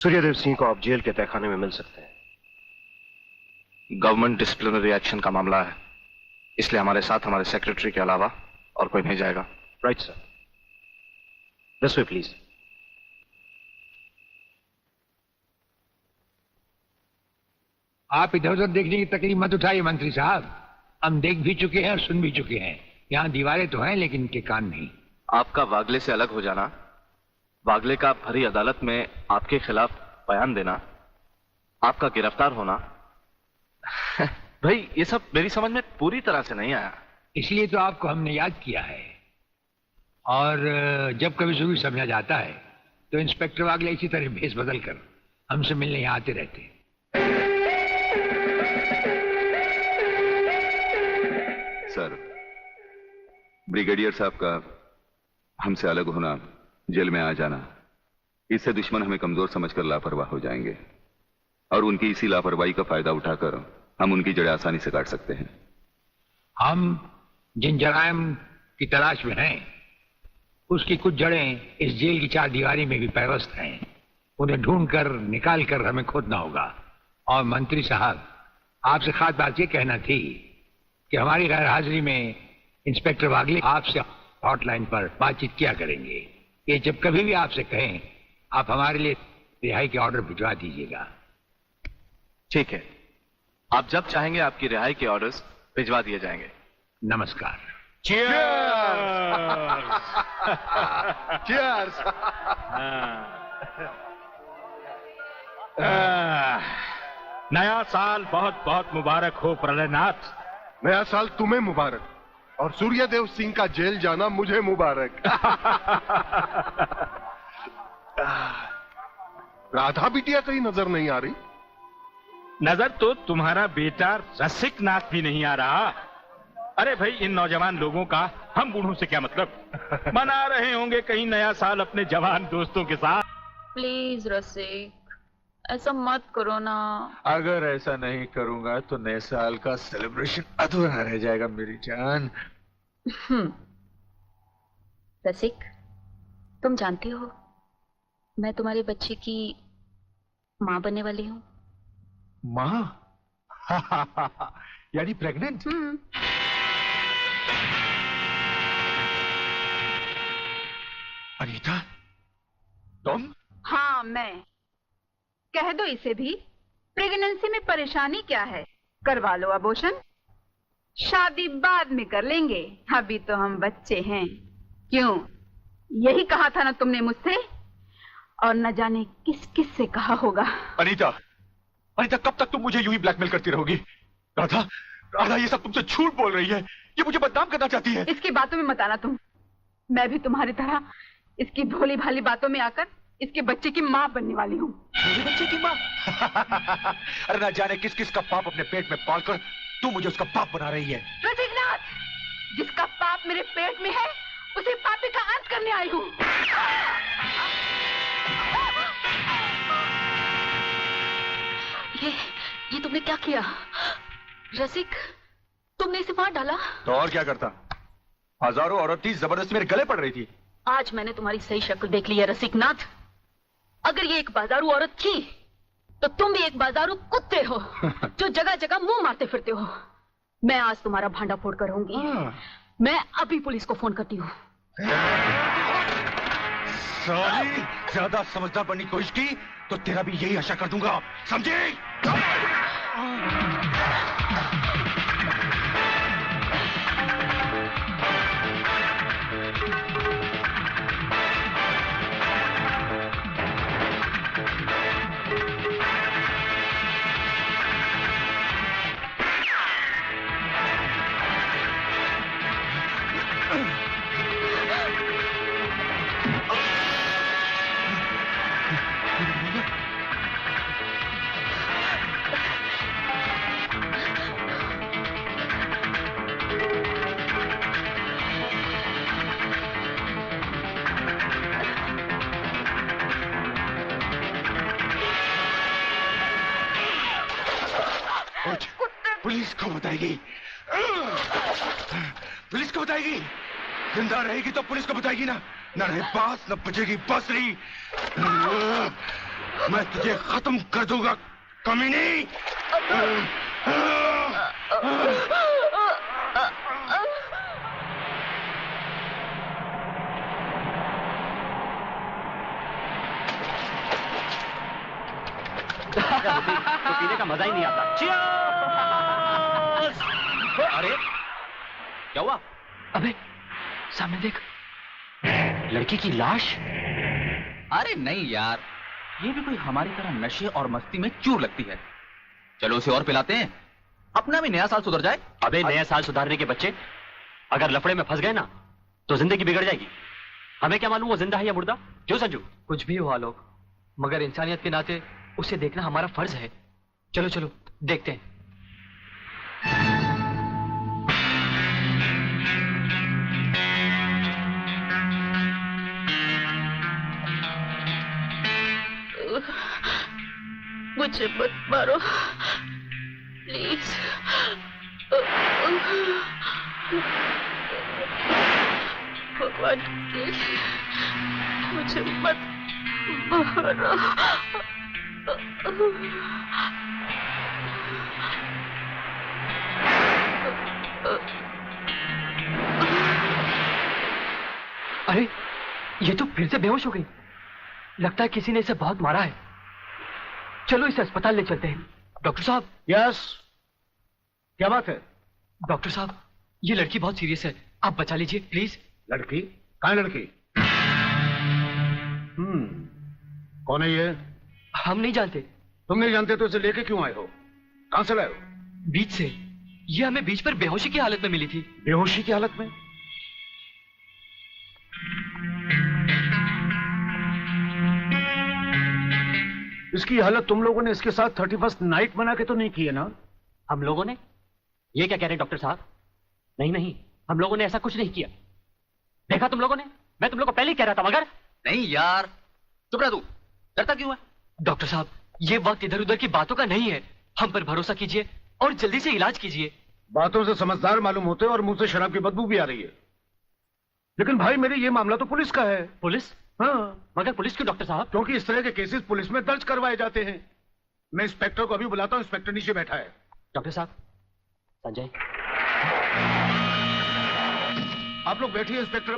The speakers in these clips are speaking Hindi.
सूर्यदेव सिंह को आप जेल के तहखाने में मिल सकते हैं। गवर्नमेंट डिसिप्लिनरी एक्शन का मामला है, इसलिए हमारे साथ हमारे सेक्रेटरी के अलावा और कोई नहीं जाएगा। Right sir. This way please. आप इधर उधर देखने की तकलीफ मत उठाइए मंत्री साहब, हम देख भी चुके हैं और सुन भी चुके हैं। यहाँ दीवारें तो हैं लेकिन इनके कान नहीं। आपका वागले से अलग हो जाना, वागले का भरी अदालत में आपके खिलाफ बयान देना, आपका गिरफ्तार होना भाई ये सब मेरी समझ में पूरी तरह से नहीं आया। इसलिए तो आपको हमने याद किया है। और जब कभी सुबह समझा जाता है तो इंस्पेक्टर वागले इसी तरह भेस बदल कर हमसे मिलने यहाँ आते रहते हैं। सर, ब्रिगेडियर साहब का हमसे अलग होना, जेल में आ जाना, इससे दुश्मन हमें कमजोर समझकर लापरवाह हो जाएंगे और उनकी इसी लापरवाही का फायदा उठाकर हम उनकी जड़ें आसानी से काट सकते हैं। हम जिन जराइम की तलाश में हैं, उसकी कुछ जड़ें इस जेल की चार दीवारी में भी पैवस्त हैं। उन्हें ढूंढकर निकाल कर हमें खोदना होगा। और मंत्री साहब, आपसे खास बात ये कहना थी कि हमारी गैर हाजिरी में इंस्पेक्टर वागले आपसे हॉटलाइन पर बातचीत किया करेंगे। ये जब कभी भी आपसे कहें, आप हमारे लिए रिहाई के ऑर्डर भिजवा दीजिएगा। ठीक है, आप जब चाहेंगे आपकी रिहाई के ऑर्डर्स भिजवा दिए जाएंगे। नमस्कार। Cheers! नया साल बहुत बहुत मुबारक हो प्रलयनाथ। नया साल तुम्हें मुबारक और सूर्यदेव सिंह का जेल जाना मुझे मुबारक। राधा बिटिया कहीं नजर नहीं आ रही। नजर तो तुम्हारा बेटा रसिक नाथ भी नहीं आ रहा। अरे भाई, इन नौजवान लोगों का हम बूढ़ों से क्या मतलब। मना रहे होंगे कहीं नया साल अपने जवान दोस्तों के साथ। प्लीज रसिक, ऐसा मत करो ना। अगर ऐसा नहीं करूंगा तो नए साल का सेलिब्रेशन अधूरा रह जाएगा मेरी जान। रसिक, तुम जानते हो मैं तुम्हारे बच्चे की माँ बनने वाली हूँ। माँ? यानी प्रेग्नेंट? अनीता, तुम? हाँ, मैं। कह दो इसे भी, प्रेगनेंसी में परेशानी क्या है, करवा लो अबॉर्शन। शादी बाद में कर लेंगे, अभी तो हम बच्चे हैं। क्यों, यही कहा था ना तुमने मुझसे? और न जाने किस किस से कहा होगा। अनीता, अनीता, कब तक तुम मुझे यूं ही ब्लैकमेल करती रहोगी? राधा, राधा ये सब तुमसे झूठ बोल रही है। ये मुझे बदनाम करना चाहती है। इसकी बातों में मत आना तुम। मैं भी तुम्हारी तरह इसकी भोली भाली बातों में आकर इसके बच्चे की माँ बनने वाली हूँ। मेरे बच्चे की माँ? अरे ना जाने किस किस का पाप अपने पेट में पालकर तू मुझे उसका पाप बना रही है। रसिकनाथ, जिसका पाप मेरे पेट में है, उसी पापी का अंत करने आई हूँ। ये तुमने क्या किया रसिक? तुमने इसे मार डाला? तो और क्या करता? हजारों औरतें जबरदस्ती मेरे गले पड़ रही थी। आज मैंने तुम्हारी सही शक्ल देख ली है रसिकनाथ। अगर ये एक बाजारू औरत थी तो तुम भी एक बाजारू कुत्ते हो जो जगह जगह मुंह मारते फिरते हो। मैं आज तुम्हारा भांडा फोड़ कर रहूंगी। मैं अभी पुलिस को फोन करती हूँ। साली, ज्यादा समझदार बनने की कोशिश की तो तेरा भी यही आशा कर दूंगा, समझे? पुलिस को बताएगी, पुलिस को बताएगी। जिंदा रहेगी तो पुलिस को बताएगी ना, ना रहे पास न बचेगी बांसुरी। मैं तुझे खत्म कर दूंगा कमीनी। तो पीने का मजा ही नहीं आता। अरे क्या हुआ? अबे सामने देख, लड़की की लाश। अरे नहीं यार, ये भी कोई हमारी तरह नशे और मस्ती में चूर लगती है। चलो उसे और पिलाते हैं, अपना भी नया साल सुधर जाए। अबे नया साल सुधारने के बच्चे, अगर लफड़े में फंस गए ना तो जिंदगी बिगड़ जाएगी। हमें क्या मालूम वो जिंदा है या मुर्दा? क्यों संजू? कुछ भी हुआ लोग, मगर इंसानियत के नाते उसे देखना हमारा फर्ज है। चलो चलो देखते हैं। मुझे मत मारो प्लीज। भगवान प्लीज मुझे मत मारो। अरे ये तो फिर से बेहोश हो गई। लगता है किसी ने इसे बहुत मारा है। चलो इसे अस्पताल ले चलते हैं। डॉक्टर साहब। यस, क्या बात है? डॉक्टर साहब, ये लड़की बहुत सीरियस है, आप बचा लीजिए प्लीज। लड़की? कहाँ है लड़की? कौन है ये? हम नहीं जानते। तुम नहीं जानते तो इसे लेके क्यों आए हो? कहां से लाए हो? बीच से। ये हमें बीच पर बेहोशी की हालत में मिली थी। बेहोशी की हालत में? इसकी हालत तुम लोगों ने इसके साथ 31st नाइट बना के तो नहीं की है ना? हम लोगों ने? ये क्या कह रहे हैं डॉक्टर साहब? नहीं नहीं, हम लोगों ने ऐसा कुछ नहीं किया। देखा तुम लोगों ने? मैं तुम लोगों को पहले ही कह रहा था। मगर नहीं यार, चुप रह तू, डरता क्यों है? डॉक्टर साहब, ये वक्त इधर उधर की बातों का नहीं है। हम पर भरोसा कीजिए और जल्दी से इलाज कीजिए। बातों से समझदार मालूम होते और मुंह से शराब की बदबू भी आ रही है। लेकिन भाई मेरे ये मामला तो पुलिस का है। पुलिस? हाँ। मगर पुलिस क्यों डॉक्टर साहब? क्योंकि इस तरह के केसेस पुलिस में दर्ज करवाए जाते हैं। मैं इंस्पेक्टर को अभी बुलाता हूँ। इंस्पेक्टर नीचे बैठा है। डॉक्टर साहब, संजय। आप लोग बैठिए। इंस्पेक्टर,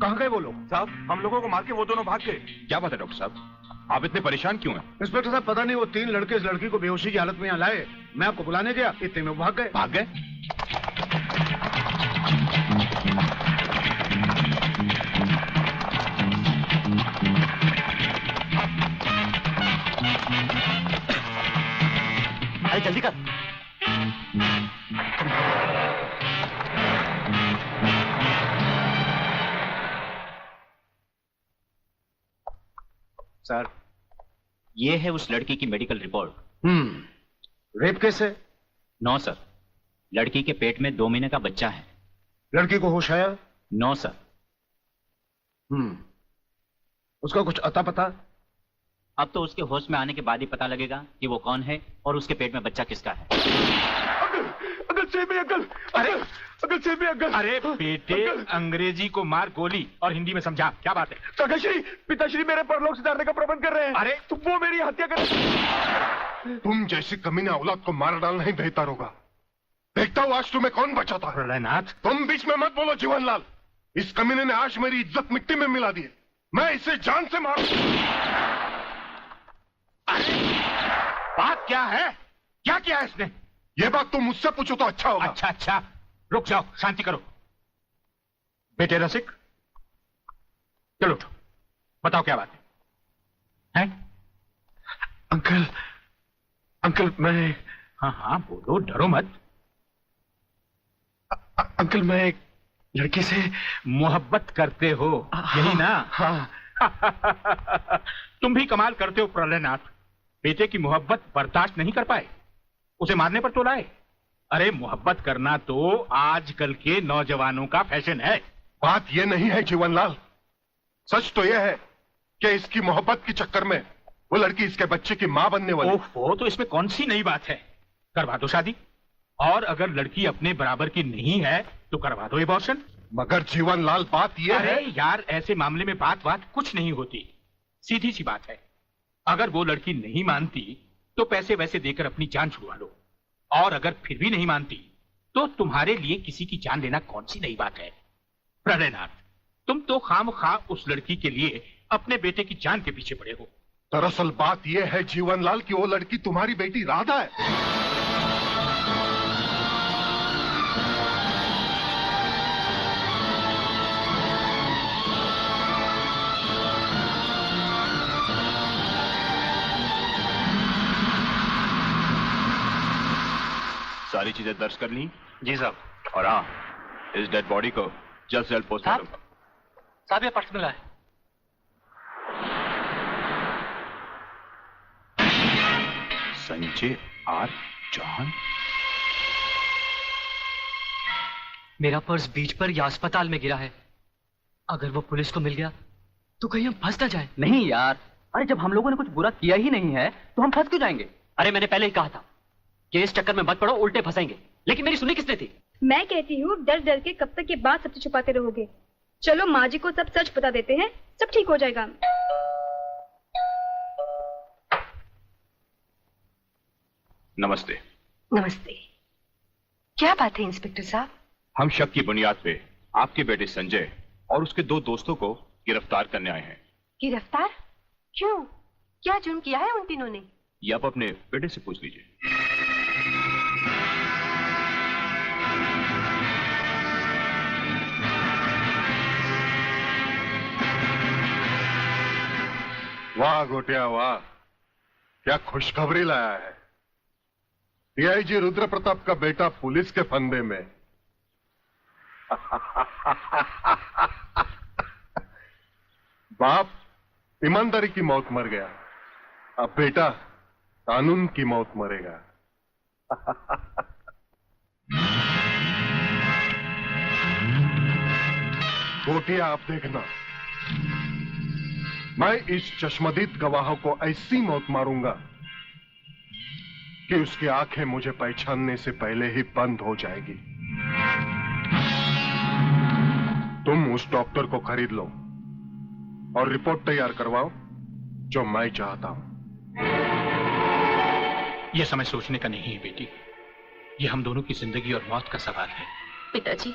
कहाँ गए वो लोग? साहब, हम लोगों को मार के वो दोनों भाग गए। क्या बात है डॉक्टर साहब, आप इतने परेशान क्यों हैं? इंस्पेक्टर साहब, पता नहीं वो 3 लड़के इस लड़की को बेहोशी की हालत में यहाँ लाए। मैं आपको बुलाने गया, इतने में वो भाग गए। भाग गए? अरे जल्दी कर। सर, ये है उस लड़की की मेडिकल रिपोर्ट। रेप केस है? नो सर, लड़की के पेट में 2 महीने का बच्चा है। लड़की को होश आया? No sir. उसका कुछ अता पता? अब तो उसके होश में आने के बाद ही पता लगेगा कि वो कौन है और उसके पेट में बच्चा किसका है। अंकल सेब में अंकल। अरे अंकल सेब में अंकल। अरे बेटे, अंग्रेजी को मार गोली और हिंदी में समझा। क्या बात है? काकाश्री, पिताश्री मेरे परलोक सुधारने का प्रबंध कर रहे हैं। अरे तुम वो मेरी हत्या कर। तुम जैसी कमीना औलाद को मार डालना ही बेहतर होगा। देखता हूँ आज तुम्हें कौन बचाता है। प्रलयनाथ, तुम बीच में मत बोलो जीवनलाल। इस कमीने ने आज मेरी इज्जत मिट्टी में मिला दी है। मैं इसे जान से मारू। बात क्या है? क्या किया इसने? ये बात तुम मुझसे पूछो तो अच्छा होगा। अच्छा अच्छा, रुक जाओ, शांति करो। बेटे रसिक, चलो उठो, बताओ क्या बात है? अंकल, अंकल मैं। हाँ हाँ बोलो, डरो मत। अंकल मैं एक लड़की से मोहब्बत करते हो, यही ना? हाँ। तुम भी कमाल करते हो प्रलयनाथ। बेटे की मोहब्बत बर्दाश्त नहीं कर पाए, उसे मारने पर तो लाए। अरे मोहब्बत करना तो आजकल के नौजवानों का फैशन है। बात यह नहीं है जीवनलाल, सच तो यह है कि इसकी मोहब्बत के चक्कर में वो लड़की इसके बच्चे की मां बनने वाली। ओहो, तो इसमें कौन सी नई बात है? करवा दो शादी। और अगर लड़की अपने बराबर की नहीं है तो करवा दो एबॉर्शन। मगर जीवनलाल बात यह है। अरे यार, ऐसे मामले में बात कुछ नहीं होती, सीधी सी बात है। अगर वो लड़की नहीं मानती तो पैसे वैसे देकर अपनी जान छुड़वा लो, और अगर फिर भी नहीं मानती तो तुम्हारे लिए किसी की जान लेना कौन सी नई बात है। प्रलयनाथ, तुम तो खामखा उस लड़की के लिए अपने बेटे की जान के पीछे पड़े हो। दरअसल बात यह है जीवनलाल कि वो लड़की तुम्हारी बेटी राधा है। सारी चीजें दर्ज कर ली? जी साहब। और हाँ, इस डेड बॉडी को जल्द से जल्द पोस्टमार्टम। साहब ये पर्स मिला है। संजय आर चौहान। मेरा पर्स बीच पर या अस्पताल में गिरा है। अगर वो पुलिस को मिल गया तो कहीं हम फंस ना जाए। नहीं यार, अरे जब हम लोगों ने कुछ बुरा किया ही नहीं है तो हम फंस क्यों जाएंगे? अरे मैंने पहले ही कहा था कि इस चक्कर में मत पड़ो, उल्टे फंसेंगे। लेकिन मेरी सुनी किसने थी? मैं कहती हूँ डर डर के कब तक ये बात सबसे छुपाते रहोगे। चलो माँ जी को सब सच बता देते हैं, सब ठीक हो जाएगा। नमस्ते। नमस्ते। क्या बात है इंस्पेक्टर साहब? हम शक की बुनियाद पे आपके बेटे संजय और उसके 2 दोस्तों को गिरफ्तार करने आए हैं। गिरफ्तार? क्यों? क्या जुर्म किया है उन तीनों ने? ये आप अपने बेटे से पूछ लीजिए। वाह गोटिया वाह, क्या खुशखबरी लाया है। डीआईजी रुद्र प्रताप का बेटा पुलिस के फंदे में। बाप ईमानदारी की मौत मर गया, अब बेटा कानून की मौत मरेगा। गोटिया आप देखना, मैं इस चश्मदीद गवाह को ऐसी मौत मारूंगा कि उसकी आंखें मुझे पहचानने से पहले ही बंद हो जाएगी। तुम उस डॉक्टर को खरीद लो और रिपोर्ट तैयार करवाओ जो मैं चाहता हूं। यह समय सोचने का नहीं है बेटी, यह हम दोनों की जिंदगी और मौत का सवाल है। पिताजी,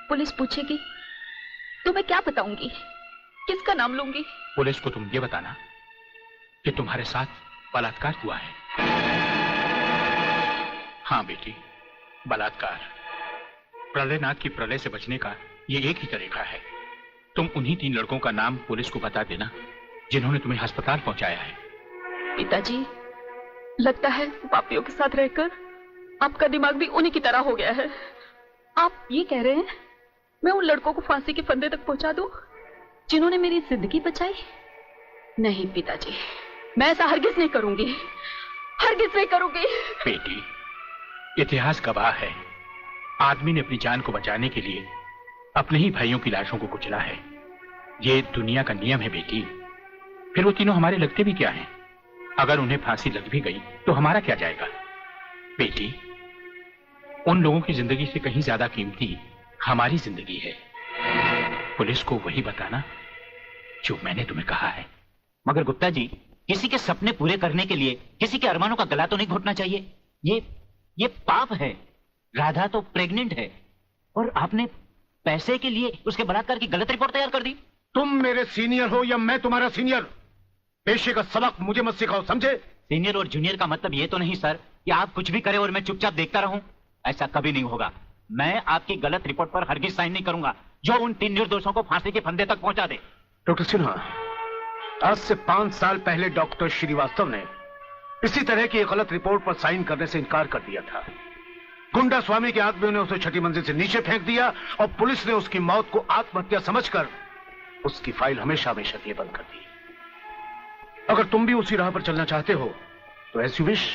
पुलिस पूछेगी तो मैं क्या बताऊंगी? किसका नाम लूंगी? पुलिस को तुम ये बताना कि तुम्हारे साथ बलात्कार हुआ है। हाँ बेटी, बलात्कार। प्रलयनाथ की प्रलय से बचने का ये एक ही तरीका है। तुम उन्हीं 3 लड़कों का नाम पुलिस को बता देना जिन्होंने तुम्हें अस्पताल पहुंचाया है। पिताजी, लगता है पापियों के साथ रहकर आपका दिमाग भी उन्हीं की तरह हो गया है। आप ये कह रहे हैं मैं उन लड़कों को फांसी के फंदे तक पहुंचा दूं जिन्होंने मेरी जिंदगी बचाई? नहीं पिताजी, मैं ऐसा हरगिज नहीं करूंगी, हरगिज नहीं करूंगी। बेटी, इतिहास गवाह है, आदमी ने अपनी जान को बचाने के लिए अपने ही भाइयों की लाशों को कुचला है। ये दुनिया का नियम है बेटी। फिर वो तीनों हमारे लगते भी क्या हैं? अगर उन्हें फांसी लग भी गई तो हमारा क्या जाएगा? बेटी, उन लोगों की जिंदगी से कहीं ज्यादा कीमती हमारी जिंदगी है। पुलिस को वही बताना जो मैंने तुम्हें कहा है। मगर गुप्ता जी, किसी के सपने पूरे करने के लिए किसी के अरमानों का गला तो नहीं घोटना चाहिए। ये पाप है। राधा तो प्रेग्नेंट है और आपने पैसे के लिए उसके बलात्कार की गलत रिपोर्ट तैयार कर दी। तुम मेरे सीनियर हो या मैं तुम्हारा सीनियर, पेशे का सबक मुझे मत सिखाओ, समझे? सीनियर और जूनियर का मतलब ये तो नहीं सर कि आप कुछ भी करें और मैं चुपचाप देखता रहूं। ऐसा कभी नहीं होगा। मैं आपकी गलत रिपोर्ट पर हरगिज साइन नहीं करूंगा जो उन 3 निर्दोषों को फांसी के फंदे तक पहुंचा दे। डॉक्टर सिन्हा, आज से 5 साल पहले डॉक्टर श्रीवास्तव ने इसी तरह की एक गलत रिपोर्ट पर साइन करने से इनकार कर दिया था। गुंडा स्वामी के आदमियों ने उसे 6ठी मंजिल से नीचे फेंक दिया और पुलिस ने उसकी मौत को आत्महत्या समझकर उसकी फाइल हमेशा हमेशा के लिए बंद कर दी। अगर तुम भी उसी राह पर चलना चाहते हो तो एज यू विश।